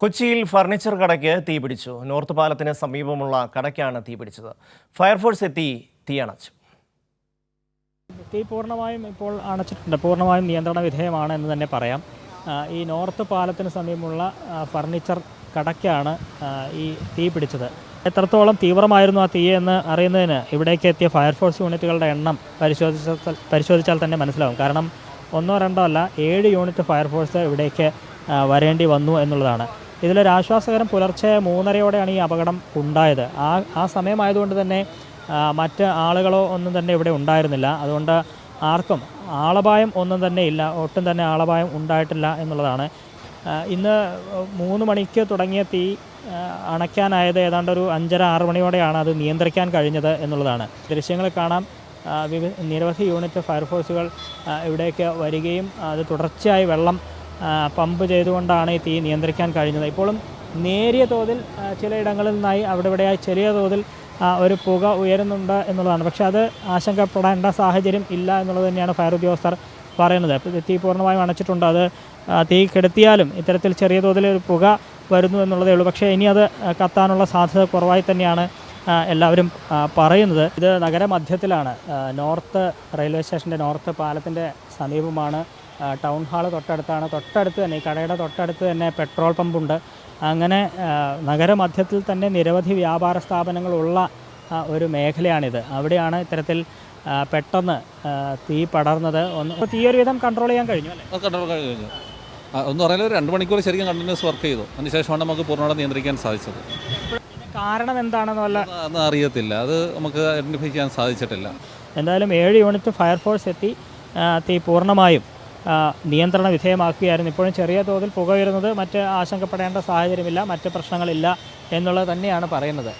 കൊച്ചിയിൽ ഫർണിച്ചർ കടയ്ക്ക് തീപിടിച്ചു. നോർത്ത് പാലത്തിന് സമീപമുള്ള കടയ്ക്കാണ് തീപിടിച്ചത്. ഫയർഫോഴ്സ് എത്തി തീയണച്ചു. തീ പൂർണ്ണമായും ഇപ്പോൾ അണച്ചിട്ടുണ്ട്. പൂർണ്ണമായും നിയന്ത്രണ വിധേയമാണ് എന്ന് തന്നെ പറയാം. ഈ നോർത്ത് പാലത്തിന് സമീപമുള്ള ഫർണിച്ചർ കടയ്ക്കാണ് ഈ തീ പിടിച്ചത്. എത്രത്തോളം തീവ്രമായിരുന്നു ആ തീ എന്ന് അറിയുന്നതിന് ഇവിടേക്ക് എത്തിയ ഫയർഫോഴ്സ് യൂണിറ്റുകളുടെ എണ്ണം പരിശോധിച്ചാൽ തന്നെ മനസ്സിലാവും. കാരണം ഒന്നോ രണ്ടോ അല്ല 7 യൂണിറ്റ് ഫയർഫോഴ്സ് ഇവിടേക്ക് വരേണ്ടി വന്നു എന്നുള്ളതാണ്. ഇതിലൊരു ആശ്വാസകരം പുലർച്ചെ 3:30യോടെയാണ് ഈ അപകടം ഉണ്ടായത്. ആ സമയമായതുകൊണ്ട് തന്നെ മറ്റ് ആളുകളോ ഒന്നും തന്നെ ഇവിടെ ഉണ്ടായിരുന്നില്ല. അതുകൊണ്ട് ആർക്കും ആളപായം ഒന്നും തന്നെ ഇല്ല, ഒട്ടും തന്നെ ആളപായം ഉണ്ടായിട്ടില്ല എന്നുള്ളതാണ്. ഇന്ന് 3 മണിക്ക് തുടങ്ങിയ തീ അണയ്ക്കാനായത് ഏതാണ്ട് ഒരു 5:30-6 മണിയോടെയാണ് അത് നിയന്ത്രിക്കാൻ കഴിഞ്ഞത് എന്നുള്ളതാണ്. ദൃശ്യങ്ങൾ കാണാം. നിരവധി യൂണിറ്റ് ഫയർഫോഴ്സുകൾ ഇവിടേക്ക് വരികയും അത് തുടർച്ചയായി വെള്ളം പമ്പ് ചെയ്തുകൊണ്ടാണ് ഈ തീ നിയന്ത്രിക്കാൻ കഴിഞ്ഞത്. ഇപ്പോഴും നേരിയ തോതിൽ ചിലയിടങ്ങളിൽ നിന്നായി ഇവിടെയായി ചെറിയ തോതിൽ ഒരു പുക ഉയരുന്നുണ്ട് എന്നുള്ളതാണ്. പക്ഷേ അത് ആശങ്കപ്പെടേണ്ട സാഹചര്യം ഇല്ല എന്നുള്ളത് തന്നെയാണ് ഫയർ ഉദ്യോഗസ്ഥർ പറയുന്നത്. തീ പൂർണ്ണമായും അണച്ചിട്ടുണ്ട്. അത് തീ കെടുത്തിയാലും ഇത്തരത്തിൽ ചെറിയ തോതിൽ ഒരു പുക വരുന്നു എന്നുള്ളതേ ഉള്ളൂ. പക്ഷേ ഇനി അത് കത്താനുള്ള സാധ്യത കുറവായി തന്നെയാണ് എല്ലാവരും പറയുന്നത്. ഇത് നഗരമധ്യത്തിലാണ്. നോർത്ത് റെയിൽവേ സ്റ്റേഷൻ്റെ നോർത്ത് പാലത്തിൻ്റെ സമീപമാണ്. ടൗൺ ഹാൾ തൊട്ടടുത്താണ്. തൊട്ടടുത്ത് തന്നെ ഈ കടയുടെ തൊട്ടടുത്ത് തന്നെ പെട്രോൾ പമ്പുണ്ട്. അങ്ങനെ നഗരമധ്യത്തിൽ തന്നെ നിരവധി വ്യാപാര സ്ഥാപനങ്ങളുള്ള ഒരു മേഖലയാണിത്. അവിടെയാണ് ഇത്തരത്തിൽ പെട്ടെന്ന് തീ പടർന്നത്. തീ ഒരു വിധം കൺട്രോൾ ചെയ്യാൻ കഴിഞ്ഞു അല്ലേ? കൺട്രോൾ കഴിഞ്ഞു. ഒന്ന് പറയാൻ 2 മണിക്കൂർ ശരിക്കും കണ്ടിന്യൂസ് വർക്ക് ചെയ്തു. അതിനുശേഷമാണ് നമുക്ക് പൂർണ്ണമായിട്ട് നിയന്ത്രിക്കാൻ സാധിച്ചത്. കാരണം എന്താണെന്ന് അറിയത്തില്ല, അത് നമുക്ക് ഐഡൻറ്റിഫൈ ചെയ്യാൻ സാധിച്ചിട്ടില്ല. എന്തായാലും 7 യൂണിറ്റ് ഫയർഫോഴ്സ് എത്തി തീ പൂർണ്ണമായും നിയന്ത്രണ വിധേയമാക്കുകയായിരുന്നു. ഇപ്പോഴും ചെറിയ തോതിൽ പുക വരുന്നത് മറ്റ് ആശങ്കപ്പെടേണ്ട സാഹചര്യമില്ല, മറ്റ് പ്രശ്നങ്ങളില്ല എന്നുള്ളത് തന്നെയാണ് പറയുന്നത്.